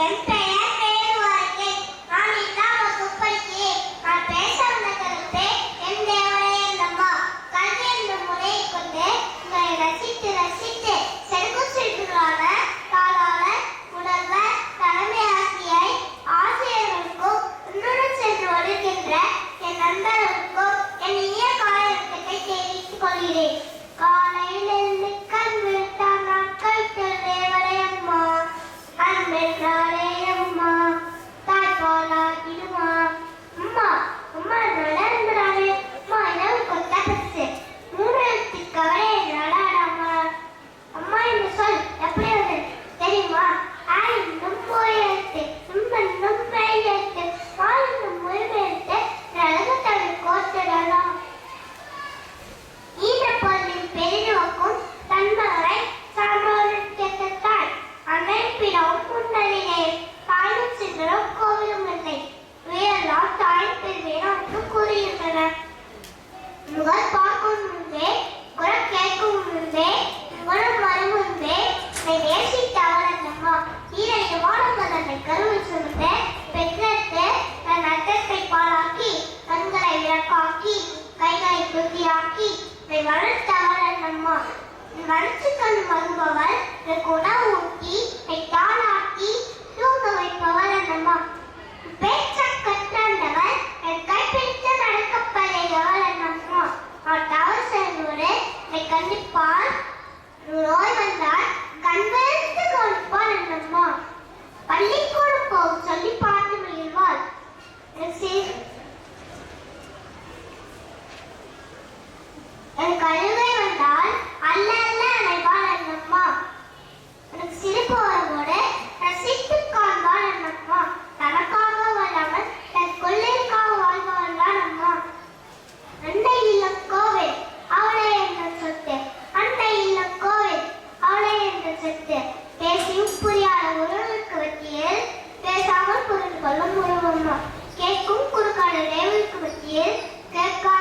என் பெயர் பேருவாழ்க்கை. நான் இல்லாம குப்பைக்கு நான் பேச வந்த கருத்தை என் தேவனே என்னம்மா. கல்வி என்ற முறையை கொண்டு உங்களை ரசித்து ரசித்து செருக்கும் செல்வர்களான தாளாளர், முதல்வர், தலைமை ஆசிரியை, ஆசிரியர்களுக்கும் உன்னுடன் சென்று வருகின்ற என் நண்பர்களுக்கும் என் இனிய காலை வணக்கத்தை தெரிவித்துக் கொள்கிறேன். காலையில் எழுந்து கண் விழித்தால் நாட்கள் தேவரே அம்மா, அன்பென்றாலே அம்மா, தாய்ப்பாலாகிடுமா அம்மா. அம்மா என்றாலே அன்புறானே அம்மா, இரவு கொத்த பசு மூணு எழுத்துக்கு கவலை என்றால அம்மா. அம்மா என்று சொல் எப்படி வந்து தெரியுமா? ஆய் இன்னும் போய் எழுத்து, இன்னும் பெய் எழுத்து, பால் இன்னும் முழுமை எழுத்து, அழகு தமிழ் கோத்திடலாம். ஈழப்பொருளின் பெரிநோக்கும் தன்மகளை சான்றோரின் கேட்டாய் அமைப்பினவும் முன்னணியே தாயும் சிந்தரும் கோவிலும் இல்லை உயரெல்லாம் தாயின் பெருமையினு கூறுகின்றனர். முகல் பார்க்கும் முன்பே குரல் கேட்கும் முன்பே குணம் வரும் முன்பே நேசித்த அவளம்மா. ஈரடி வாழங்கள் தன்னை கருவில் சுமந்து பெற்றெடுத்து தன் அட்டத்தை பாலாக்கி கண்களை விளக்காக்கி கைகளை குத்தியாக்கி வளர்த்த அவளம்மா. வளர்ச்சி கண் வருபவள் உணவு ஊட்டி தாளாக்கி தூங்க வைப்பவள் அண்ணம்மா. பேச்ச கற்றண்டவள் கைப்பிடித்து நடக்கப்படையவள் அண்ணம்மா. அவள் தவறு செய்வோடு கண்டிப்பால் நோய் வந்தால் கண்வெடுத்து கவனிப்பாள் அண்ணம்மா. பள்ளிக்கூடம் போகும் சொல்லி பார்த்து மகிழ்வாள். எனக்கு அழுகை வந்தால் அல்ல அல்ல அனைவாள் அண்ணம்மா. எனக்கு சிரிப்பு வரும்போது ரசித்து காண்பாள் அண்ணம்மா. தனக்காக வராமல் தன் கொள்ளைக்காக வாழ்பவள் தான் அம்மா. அண்டை இல்லம் கோவில் அவளை என்ற சொத்து, அண்டை இல்லம் கோவில் அவளை என்ற சொத்து. பேசியும் புரியாத உறவுக்கு மத்தியில் பேசாமல் புரிந்து கொள்ளும் உறவம்மா. கேட்கும் குறுக்கான ரேவுக்கு மத்தியில் கேட்க